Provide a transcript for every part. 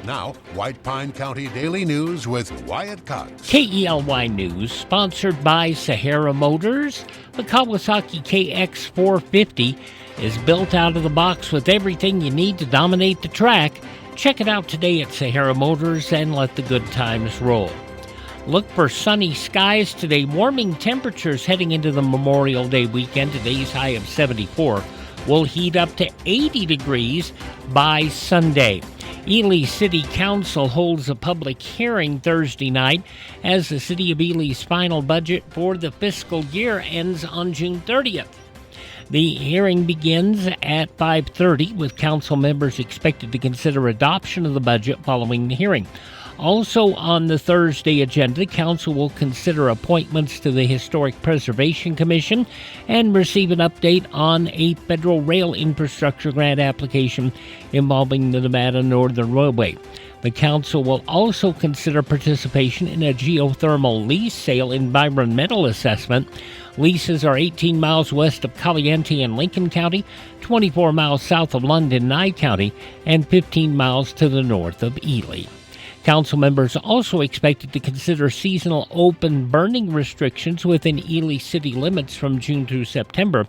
Now, White Pine County Daily News with Wyatt Cox. KELY News, sponsored by Sahara Motors. The Kawasaki KX450 is built out of the box with everything you need to dominate the track. Check it out today at Sahara Motors and let the good times roll. Look for sunny skies today. Warming temperatures heading into the Memorial Day weekend. Today's high of 74 will heat up to 80 degrees by Sunday. Ely City Council holds a public hearing Thursday night as the City of Ely's final budget for the fiscal year ends on June 30th. The hearing begins at 5:30 with council members expected to consider adoption of the budget following the hearing. Also on the Thursday agenda, the council will consider appointments to the Historic Preservation Commission and receive an update on a federal rail infrastructure grant application involving the Nevada Northern Railway. The council will also consider participation in a geothermal lease sale environmental assessment. Leases are 18 miles west of Caliente in Lincoln County, 24 miles south of London, Nye County, and 15 miles to the north of Ely. Council members also expected to consider seasonal open burning restrictions within Ely city limits from June through September,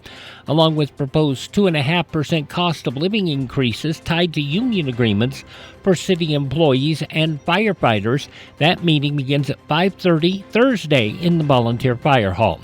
along with proposed 2.5% cost of living increases tied to union agreements for city employees and firefighters. That meeting begins at 5:30 Thursday in the Volunteer Fire Hall.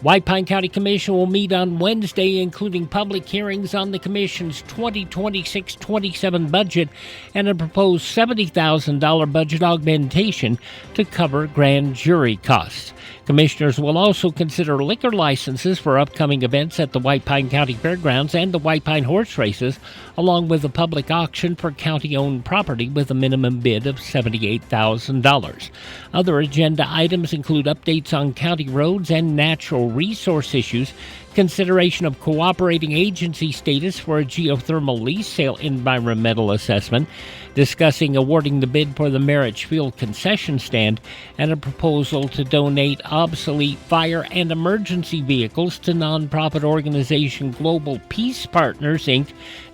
White Pine County Commission will meet on Wednesday, including public hearings on the Commission's 2026-27 budget and a proposed $70,000 budget augmentation to cover grand jury costs. Commissioners will also consider liquor licenses for upcoming events at the White Pine County Fairgrounds and the White Pine Horse Races, along with a public auction for county-owned property with a minimum bid of $78,000. Other agenda items include updates on county roads and natural resource issues, consideration of cooperating agency status for a geothermal lease sale environmental assessment, discussing awarding the bid for the Merritt Field concession stand, and a proposal to donate obsolete fire and emergency vehicles to nonprofit organization Global Peace Partners, Inc.,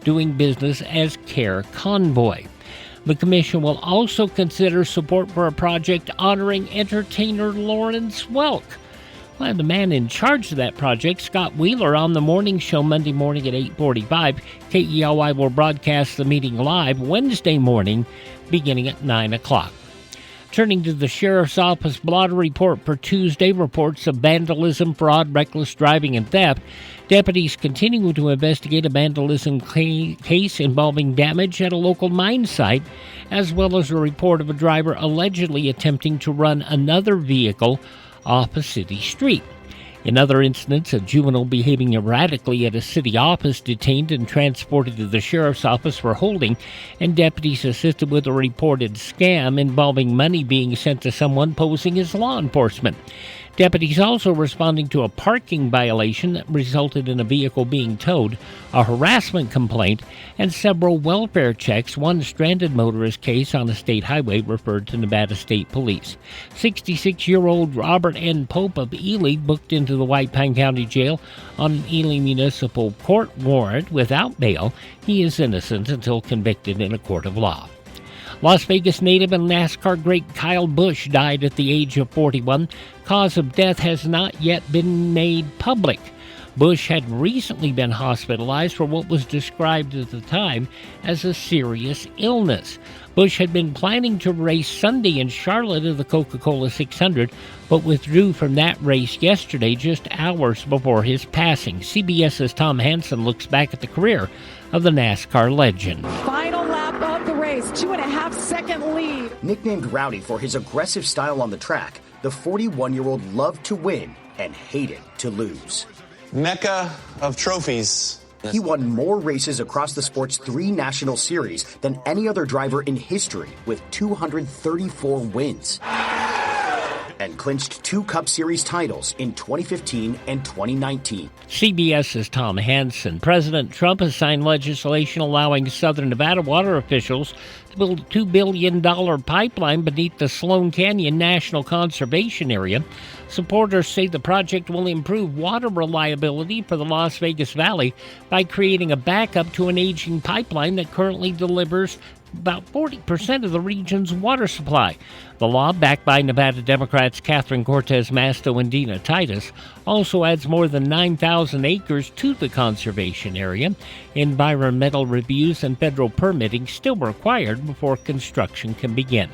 doing business as Care Convoy. The Commission will also consider support for a project honoring entertainer Lawrence Welk. Well, the man in charge of that project, Scott Wheeler, on the morning show Monday morning at 8:45. KELY will broadcast the meeting live Wednesday morning beginning at 9 o'clock. Turning to the Sheriff's Office blotter report for Tuesday, reports of vandalism, fraud, reckless driving, and theft. Deputies continue to investigate a vandalism case involving damage at a local mine site, as well as a report of a driver allegedly attempting to run another vehicle off a city street. In other incidents, a juvenile behaving erratically at a city office detained and transported to the sheriff's office for holding, and deputies assisted with a reported scam involving money being sent to someone posing as law enforcement. Deputies also responding to a parking violation that resulted in a vehicle being towed, a harassment complaint, and several welfare checks. One stranded motorist case on a state highway referred to Nevada State Police. 66-year-old Robert N. Pope of Ely booked into the White Pine County Jail on an Ely Municipal Court warrant without bail. He is innocent until convicted in a court of law. Las Vegas native and NASCAR great Kyle Busch died at the age of 41. Cause of death has not yet been made public. Busch had recently been hospitalized for what was described at the time as a serious illness. Busch had been planning to race Sunday in Charlotte at the Coca-Cola 600, but withdrew from that race yesterday just hours before his passing. CBS's Tom Hansen looks back at the career of the NASCAR legend. Final lap of the race, 2.5-second lead. Nicknamed Rowdy for his aggressive style on the track, the 41-year-old loved to win and hated to lose. Mecca of trophies. He won more races across the sport's 3 national series than any other driver in history, with 234 wins. And clinched 2 Cup Series titles in 2015 and 2019. CBS's Tom Hansen. President Trump has signed legislation allowing Southern Nevada water officials to build a $2 billion pipeline beneath the Sloan Canyon National Conservation Area. Supporters say the project will improve water reliability for the Las Vegas Valley by creating a backup to an aging pipeline that currently delivers about 40% of the region's water supply. The law, backed by Nevada Democrats Catherine Cortez Masto and Dina Titus, also adds more than 9,000 acres to the conservation area. Environmental reviews and federal permitting still required before construction can begin.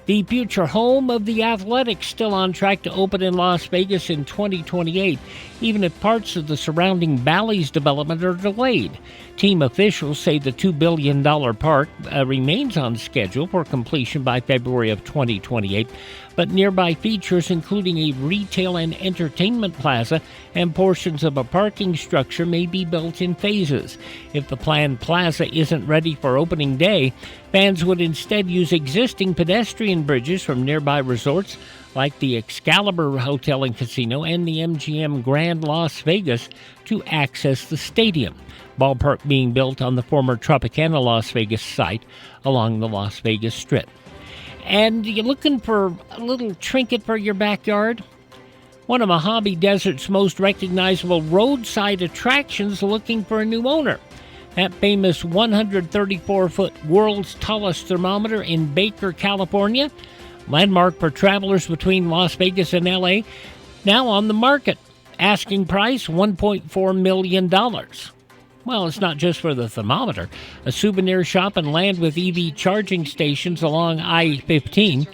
The future home of the Athletics still on track to open in Las Vegas in 2028, even if parts of the surrounding Bally's development are delayed. Team officials say the $2 billion park remains on schedule for completion by February of 2028, but nearby features including a retail and entertainment plaza and portions of a parking structure may be built in phases. If the planned plaza isn't ready for opening day, fans would instead use existing pedestrian bridges from nearby resorts like the Excalibur Hotel and Casino and the MGM Grand Las Vegas to access the stadium. Ballpark being built on the former Tropicana Las Vegas site along the Las Vegas Strip. And you're looking for a little trinket for your backyard? One of Mojave Desert's most recognizable roadside attractions looking for a new owner. That famous 134-foot world's tallest thermometer in Baker, California, landmark for travelers between Las Vegas and LA, now on the market. Asking price $1.4 million. Well, it's not just for the thermometer. A souvenir shop and land with EV charging stations along I-15.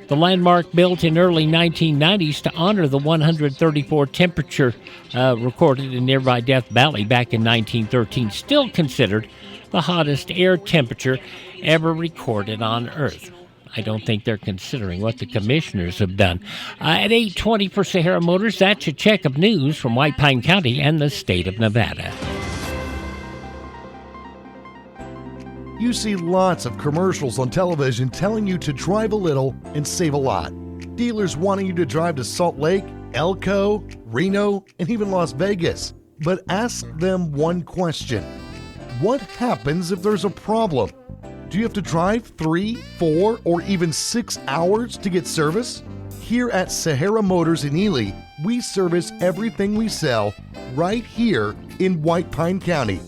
The landmark, built in early 1990s to honor the 134 temperature recorded in nearby Death Valley back in 1913, still considered the hottest air temperature ever recorded on Earth. I don't think they're considering what the commissioners have done. At 8:20 for Sahara Motors, that's your check of news from White Pine County and the state of Nevada. You see lots of commercials on television telling you to drive a little and save a lot. Dealers wanting you to drive to Salt Lake, Elko, Reno, and even Las Vegas. But ask them one question. What happens if there's a problem? Do you have to drive 3, 4, or even 6 hours to get service? Here at Sahara Motors in Ely, we service everything we sell right here in White Pine County.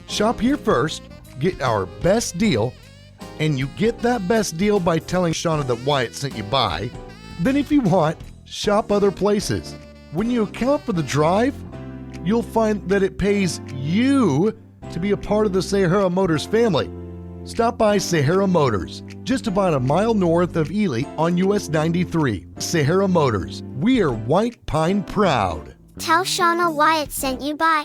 Shop here first, get our best deal, and you get that best deal by telling Shauna that Wyatt sent you by. Then if you want, shop other places. When you account for the drive, you'll find that it pays you to be a part of the Sahara Motors family. Stop by Sahara Motors, just about a mile north of Ely on US 93. Sahara Motors, we are White Pine proud. Tell Shauna Wyatt sent you by.